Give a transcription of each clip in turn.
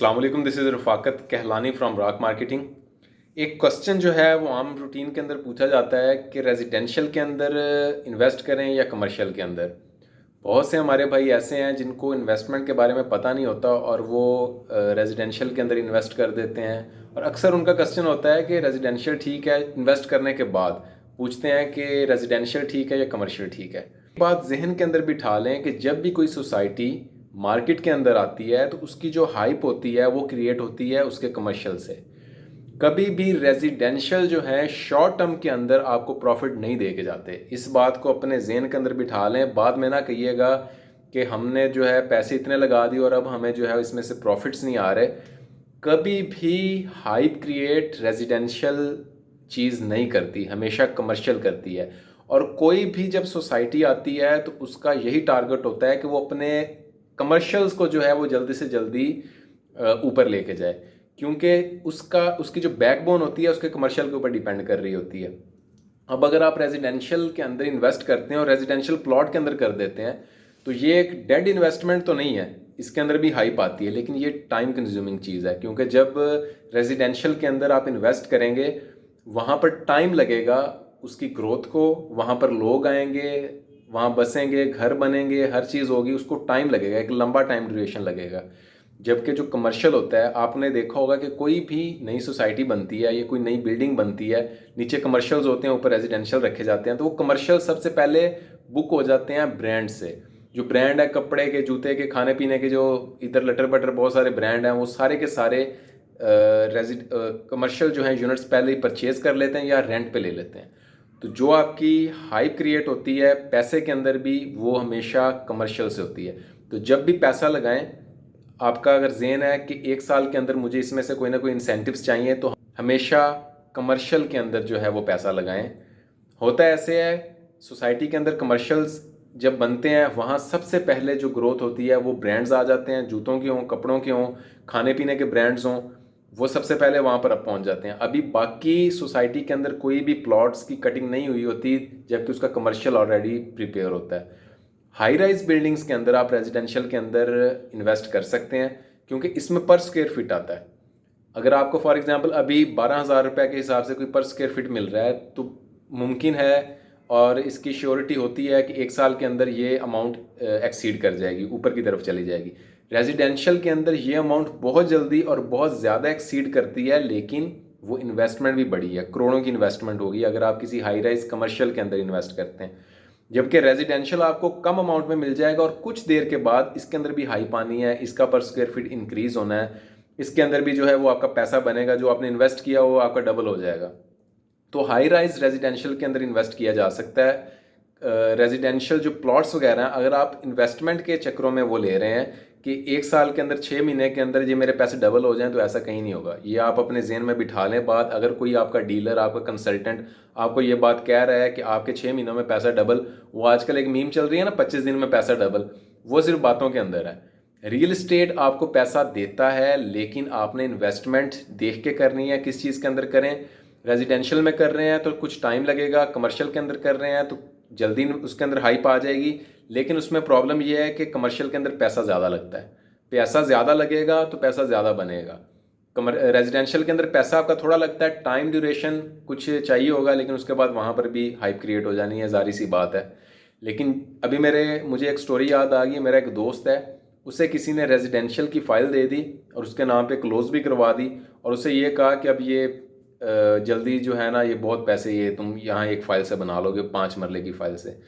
अस्सलाम वालेकुम, this is Rafaqat Kahlani from Rock Marketing. एक क्वेश्चन जो है वो आम रूटीन के अंदर पूछा जाता है कि रेजिडेंशियल के अंदर इन्वेस्ट करें या कमर्शियल के अंदर। बहुत से हमारे भाई ऐसे हैं जिनको इन्वेस्टमेंट के बारे में पता नहीं होता और वो रेजिडेंशियल के अंदर इन्वेस्ट कर देते हैं। और अक्सर उनका क्वेश्चन होता है कि रेजिडेंशियल ठीक है, इन्वेस्ट करने के बाद पूछते हैं कि रेजिडेंशियल ठीक है या कमर्शियल ठीक है। बात जहन के अंदर बिठा लें कि जब भी कोई सोसाइटी मार्केट के अंदर आती है तो उसकी जो हाइप होती है वो क्रिएट होती है उसके कमर्शियल से। कभी भी रेजिडेंशियल जो है शॉर्ट टर्म के अंदर आपको प्रॉफिट नहीं दे के जाते। इस बात को अपने जेहन के अंदर बिठा लें। बाद में ना कहिएगा कि हमने जो है पैसे इतने लगा दिए और अब हमें जो है इसमें से प्रॉफिट्स नहीं आ रहे। कभी भी हाइप क्रिएट रेजिडेंशियल चीज़ नहीं करती, हमेशा कमर्शियल करती है। और कोई भी जब सोसाइटी आती है तो उसका यही टारगेट होता है कि वो अपने कमर्शियल्स को जो है वो जल्दी से जल्दी ऊपर लेके जाए, क्योंकि उसकी जो बैकबोन होती है उसके कमर्शियल के ऊपर डिपेंड कर रही होती है। अब अगर आप रेजिडेंशियल के अंदर इन्वेस्ट करते हैं और रेजिडेंशियल प्लॉट के अंदर कर देते हैं तो ये एक डेड इन्वेस्टमेंट तो नहीं है, इसके अंदर भी हाइप आती है, लेकिन ये टाइम कंज्यूमिंग चीज़ है। क्योंकि जब रेजिडेंशियल के अंदर आप इन्वेस्ट करेंगे वहाँ पर टाइम लगेगा उसकी ग्रोथ को, वहाँ पर लोग आएंगे, वहाँ बसेंगे, घर बनेंगे, हर चीज़ होगी, उसको टाइम लगेगा, एक लंबा टाइम ड्यूरेशन लगेगा। जबकि जो कमर्शियल होता है, आपने देखा होगा कि कोई भी नई सोसाइटी बनती है या कोई नई बिल्डिंग बनती है, नीचे कमर्शियल्स होते हैं, ऊपर रेजिडेंशियल रखे जाते हैं। तो वो कमर्शियल सबसे पहले बुक हो जाते हैं ब्रांड से। जो ब्रांड है कपड़े के, जूते के, खाने पीने के, जो इधर लटर बटर बहुत सारे ब्रांड हैं, वो सारे के सारे कमर्शियल जो है यूनिट्स पहले ही परचेज कर लेते हैं या रेंट पे ले लेते हैं। तो जो आपकी हाइप क्रिएट होती है पैसे के अंदर भी, वो हमेशा कमर्शियल से होती है। तो जब भी पैसा लगाएं, आपका अगर जेन है कि एक साल के अंदर मुझे इसमें से कोई ना कोई इंसेंटिव्स चाहिए, तो हमेशा कमर्शियल के अंदर जो है वो पैसा लगाएं। होता ऐसे है, सोसाइटी के अंदर कमर्शियल्स जब बनते हैं वहाँ सबसे पहले जो ग्रोथ होती है वो ब्रांड्स आ जाते हैं, जूतों के हों, कपड़ों के हों, खाने पीने के ब्रांड्स हों, वो सबसे पहले वहाँ पर अब पहुँच जाते हैं। अभी बाकी सोसाइटी के अंदर कोई भी प्लॉट्स की कटिंग नहीं हुई होती, जबकि उसका कमर्शियल ऑलरेडी प्रिपेयर होता है। हाई राइज बिल्डिंग्स के अंदर आप रेजिडेंशियल के अंदर इन्वेस्ट कर सकते हैं, क्योंकि इसमें पर स्क्वायर फीट आता है। अगर आपको फॉर एग्जांपल अभी 12,000 रुपये के हिसाब से कोई पर स्क्वायर फीट मिल रहा है तो मुमकिन है और इसकी श्योरिटी होती है कि एक साल के अंदर ये अमाउंट एक्सीड कर जाएगी, ऊपर की तरफ चली जाएगी। रेजिडेंशियल के अंदर ये अमाउंट बहुत जल्दी और बहुत ज़्यादा एक्सीड करती है, लेकिन वो इन्वेस्टमेंट भी बड़ी है, करोड़ों की इन्वेस्टमेंट होगी अगर आप किसी हाई राइज कमर्शियल के अंदर इन्वेस्ट करते हैं। जबकि रेजिडेंशियल आपको कम अमाउंट में मिल जाएगा और कुछ देर के बाद इसके अंदर भी हाई पानी है, इसका पर स्क्वायर फीट इंक्रीज होना है, इसके अंदर भी जो है वो आपका पैसा बनेगा, जो आपने इन्वेस्ट किया वो आपका डबल हो जाएगा। तो हाई राइज रेजिडेंशियल के अंदर इन्वेस्ट किया जा सकता है। रेजिडेंशियल जो प्लॉट्स वगैरह हैं, अगर आप इन्वेस्टमेंट के चक्रों में वो ले रहे हैं कि एक साल के अंदर 6 महीने के अंदर ये मेरे पैसे डबल हो जाएं, तो ऐसा कहीं नहीं होगा। ये आप अपने जेहन में बिठा लें बात। अगर कोई आपका डीलर, आपका कंसल्टेंट आपको ये बात कह रहा है कि आपके 6 महीनों में पैसा डबल, वो आजकल एक मीम चल रही है ना, 25 दिन में पैसा डबल, वो सिर्फ बातों के अंदर है। रियल इस्टेट आपको पैसा देता है, लेकिन आपने इन्वेस्टमेंट देख के करनी है, किस चीज़ के अंदर करें। रेजिडेंशियल में कर रहे हैं तो कुछ टाइम लगेगा, कमर्शियल के अंदर कर रहे हैं तो जल्दी उसके अंदर हाइप आ जाएगी। लेकिन उसमें प्रॉब्लम यह है कि कमर्शियल के अंदर पैसा ज़्यादा लगता है, पैसा ज़्यादा लगेगा तो पैसा ज़्यादा बनेगा। रेजिडेंशियल के अंदर पैसा आपका थोड़ा लगता है, टाइम ड्यूरेशन कुछ चाहिए होगा, लेकिन उसके बाद वहाँ पर भी हाइप क्रिएट हो जानी है, जारी सी बात है। लेकिन अभी मुझे एक स्टोरी याद आ गई। मेरा एक दोस्त है, उसे किसी ने रेजिडेंशियल की फ़ाइल दे दी और उसके नाम पे क्लोज भी करवा दी, और उसे ये कहा कि अब ये जल्दी जो है ना, ये बहुत पैसे ये तुम यहाँ एक फ़ाइल से बना लोगे, 5 मरले की फ़ाइल से।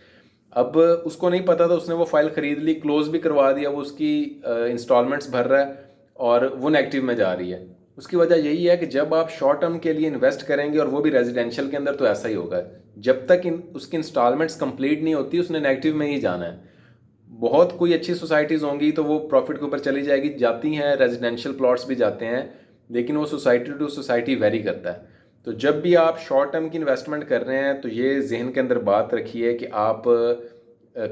अब उसको नहीं पता था, उसने वो फ़ाइल ख़रीद ली, क्लोज भी करवा दिया, वो उसकी इंस्टॉलमेंट्स भर रहा है और वो नेगेटिव में जा रही है। उसकी वजह यही है कि जब आप शॉर्ट टर्म के लिए इन्वेस्ट करेंगे और वो भी रेजिडेंशियल के अंदर, तो ऐसा ही होगा। जब तक उसकी इंस्टॉलमेंट्स कंप्लीट नहीं होती उसने नेगेटिव में ही जाना है। बहुत कोई अच्छी सोसाइटीज़ होंगी तो वो प्रॉफिट के ऊपर चली जाएगी, जाती हैं, रेजिडेंशियल प्लॉट्स भी जाते हैं, लेकिन वो सोसाइटी टू सोसाइटी वेरी करता है। तो जब भी आप शॉर्ट टर्म की इन्वेस्टमेंट कर रहे हैं तो ये जहन के अंदर बात रखिए कि आप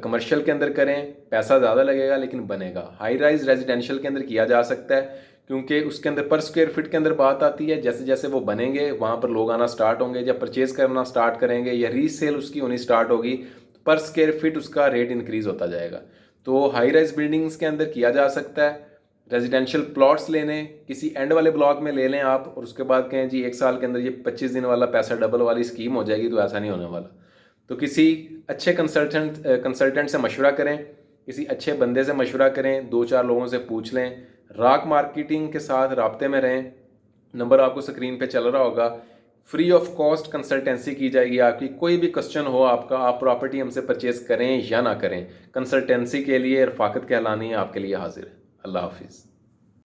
कमर्शियल के अंदर करें, पैसा ज़्यादा लगेगा लेकिन बनेगा। हाई राइज रेजिडेंशियल के अंदर किया जा सकता है, क्योंकि उसके अंदर पर स्क्वायर फीट के अंदर बात आती है। जैसे जैसे वो बनेंगे वहाँ पर लोग आना स्टार्ट होंगे, जब परचेज करना स्टार्ट करेंगे या रीसेल उसकी होनी स्टार्ट होगी, तो पर स्क्वायर फीट उसका रेट इंक्रीज होता जाएगा। तो हाई राइज बिल्डिंग्स के अंदर किया जा सकता है। रेजिडेंशियल प्लॉट्स लेने, किसी एंड वाले ब्लॉक में ले लें आप और उसके बाद कहें जी 1 साल के अंदर ये 25 दिन वाला पैसा डबल वाली स्कीम हो जाएगी, तो ऐसा नहीं होने वाला। तो किसी अच्छे कंसल्टेंट से मशवरा करें, किसी अच्छे बंदे से मशवरा करें, 2-4 लोगों से पूछ लें, राक मार्केटिंग के साथ राब्ते में रहें। नंबर आपको स्क्रीन पे चल रहा होगा। फ्री ऑफ कॉस्ट कंसल्टेंसी की जाएगी आपकी। कोई भी क्वेश्चन हो आपका, आप प्रॉपर्टी हमसे परचेज़ करें या ना करें, कंसल्टेंसी के लिए रफ़ाकत कहलानी है आपके लिए हाजिर है। अल्लाह हाफिज़।